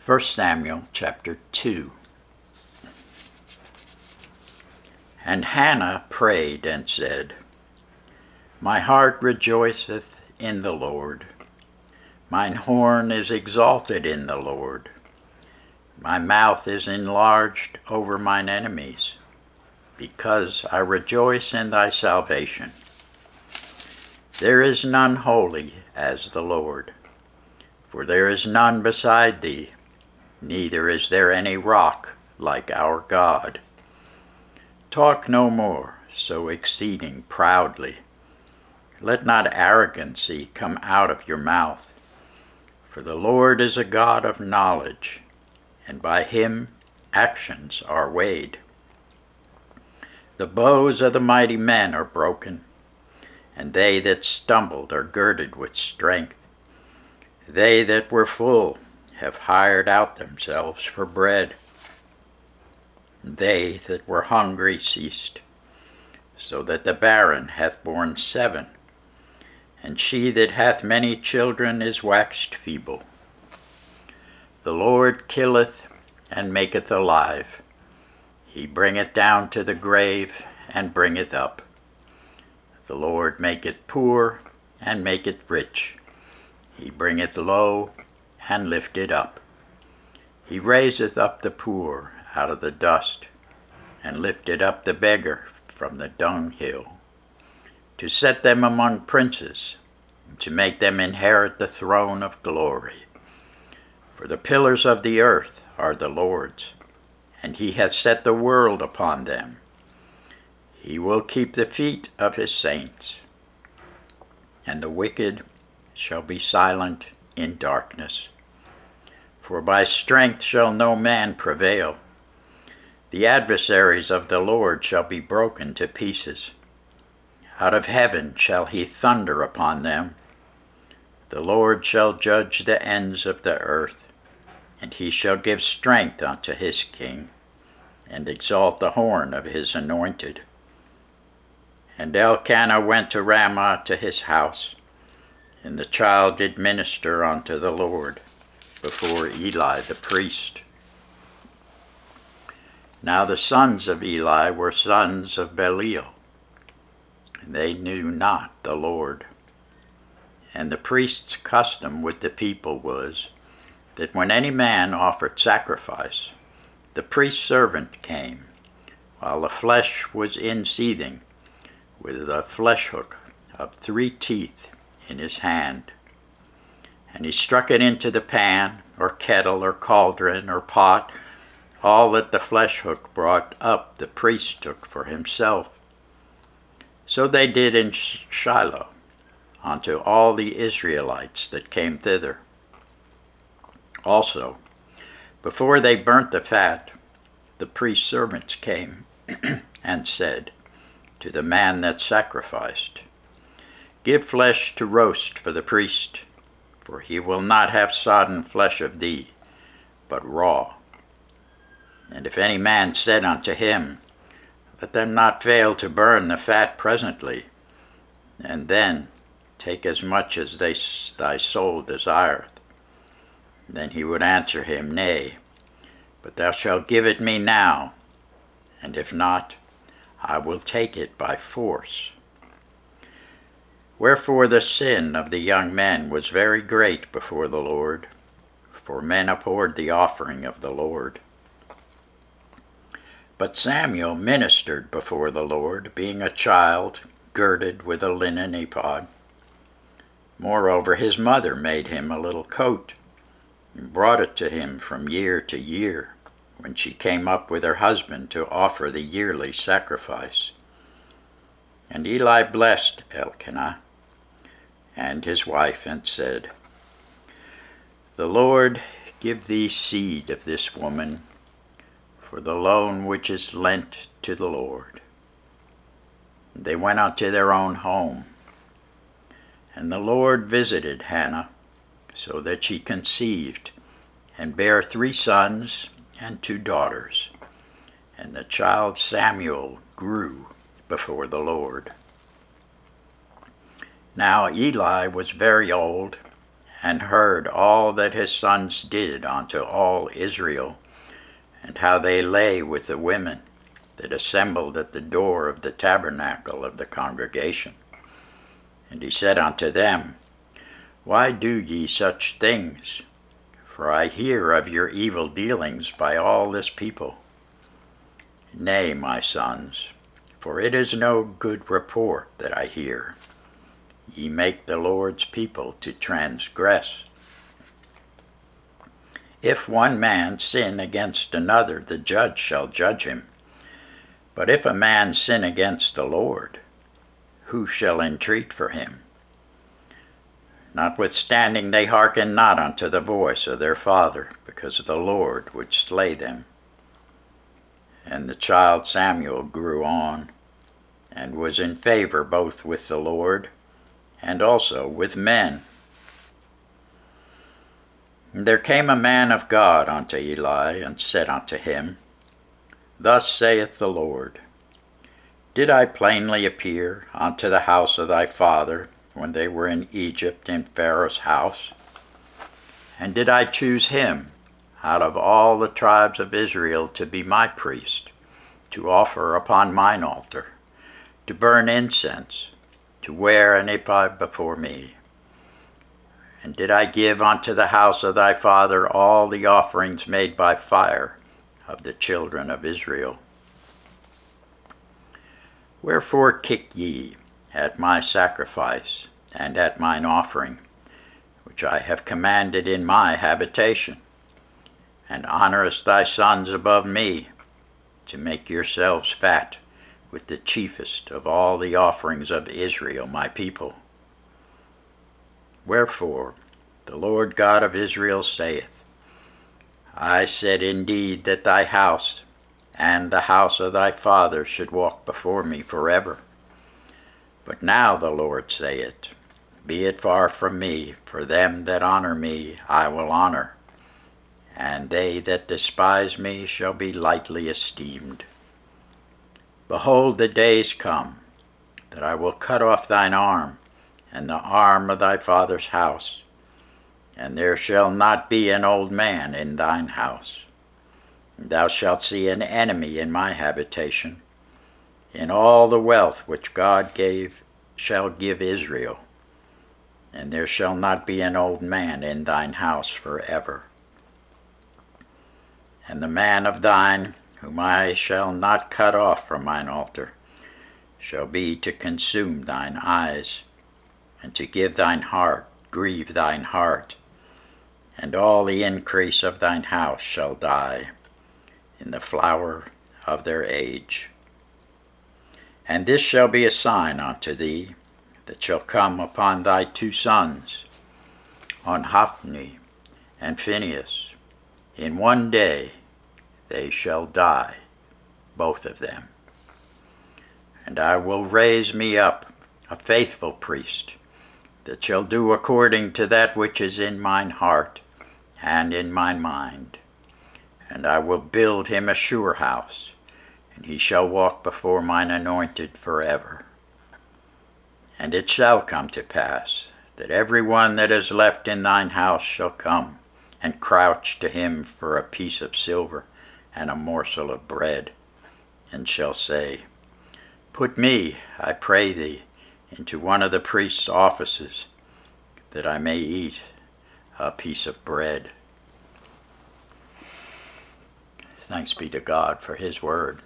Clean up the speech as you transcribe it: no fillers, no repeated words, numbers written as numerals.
1 Samuel chapter 2. And Hannah prayed and said, My heart rejoiceth in the Lord. Mine horn is exalted in the Lord. My mouth is enlarged over mine enemies, because I rejoice in thy salvation. There is none holy as the Lord, for there is none beside thee, neither is there any rock like our God. Talk no more so exceeding proudly. Let not arrogancy come out of your mouth. For the Lord is a God of knowledge, and by him actions are weighed. The bows of the mighty men are broken, and they that stumbled are girded with strength. They that were full have hired out themselves for bread. They that were hungry ceased, so that the barren hath borne 7, and she that hath many children is waxed feeble. The Lord killeth and maketh alive. He bringeth down to the grave and bringeth up. The Lord maketh poor and maketh rich. He bringeth low and lifteth up. He raiseth up the poor out of the dust, and lifteth up the beggar from the dunghill, to set them among princes, to make them inherit the throne of glory. For the pillars of the earth are the Lord's, and he hath set the world upon them. He will keep the feet of his saints, and the wicked shall be silent in darkness. For by strength shall no man prevail. The adversaries of the Lord shall be broken to pieces. Out of heaven shall he thunder upon them. The Lord shall judge the ends of the earth, and he shall give strength unto his king, and exalt the horn of his anointed. And Elkanah went to Ramah to his house, and the child did minister unto the Lord before Eli the priest. Now the sons of Eli were sons of Belial, and they knew not the Lord. And the priest's custom with the people was that when any man offered sacrifice, the priest's servant came, while the flesh was in seething, with a flesh hook of 3 teeth in his hand. And he struck it into the pan, or kettle, or cauldron, or pot. All that the flesh hook brought up the priest took for himself. So they did in Shiloh unto all the Israelites that came thither. Also, before they burnt the fat, the priest's servants came and said to the man that sacrificed, Give flesh to roast for the priest, for he will not have sodden flesh of thee, but raw. And if any man said unto him, Let them not fail to burn the fat presently, and then take as much as thy soul desireth, then he would answer him, Nay, but thou shalt give it me now, and if not, I will take it by force. Wherefore the sin of the young men was very great before the Lord, for men abhorred the offering of the Lord. But Samuel ministered before the Lord, being a child, girded with a linen ephod. Moreover, his mother made him a little coat, and brought it to him from year to year, when she came up with her husband to offer the yearly sacrifice. And Eli blessed Elkanah and his wife, and said, The Lord give thee seed of this woman, for the loan which is lent to the Lord. And they went unto their own home. And the Lord visited Hannah, so that she conceived, and bare 3 sons and 2 daughters. And the child Samuel grew before the Lord. Now Eli was very old, and heard all that his sons did unto all Israel, and how they lay with the women that assembled at the door of the tabernacle of the congregation. And he said unto them, Why do ye such things? For I hear of your evil dealings by all this people. Nay, my sons, for it is no good report that I hear. Ye make the Lord's people to transgress. If one man sin against another, the judge shall judge him. But if a man sin against the Lord, who shall entreat for him? Notwithstanding they hearkened not unto the voice of their father, because the Lord would slay them. And the child Samuel grew on, and was in favor both with the Lord and also with men. And there came a man of God unto Eli, and said unto him, Thus saith the Lord, Did I plainly appear unto the house of thy father when they were in Egypt in Pharaoh's house? And did I choose him out of all the tribes of Israel to be my priest, to offer upon mine altar, to burn incense, to wear an ephod before me? And did I give unto the house of thy father all the offerings made by fire of the children of Israel? Wherefore kick ye at my sacrifice and at mine offering, which I have commanded in my habitation, and honorest thy sons above me, to make yourselves fat with the chiefest of all the offerings of Israel my people? Wherefore the Lord God of Israel saith, I said indeed that thy house and the house of thy father should walk before me forever. But now the Lord saith, Be it far from me, for them that honor me I will honor, and they that despise me shall be lightly esteemed. Behold, the days come, that I will cut off thine arm, and the arm of thy father's house, and there shall not be an old man in thine house. Thou shalt see an enemy in my habitation, in all the wealth which God shall give Israel, and there shall not be an old man in thine house forever. And the man of thine, whom I shall not cut off from mine altar, shall be to consume thine eyes, and to grieve thine heart, and all the increase of thine house shall die in the flower of their age. And this shall be a sign unto thee, that shall come upon thy two sons, on Hophni and Phinehas. In one day they shall die, both of them. And I will raise me up a faithful priest, that shall do according to that which is in mine heart and in mine mind. And I will build him a sure house, and he shall walk before mine anointed forever. And it shall come to pass, that every one that is left in thine house shall come, and crouch to him for a piece of silver and a morsel of bread, and shall say, Put me, I pray thee, into one of the priest's offices, that I may eat a piece of bread. Thanks be to God for his word.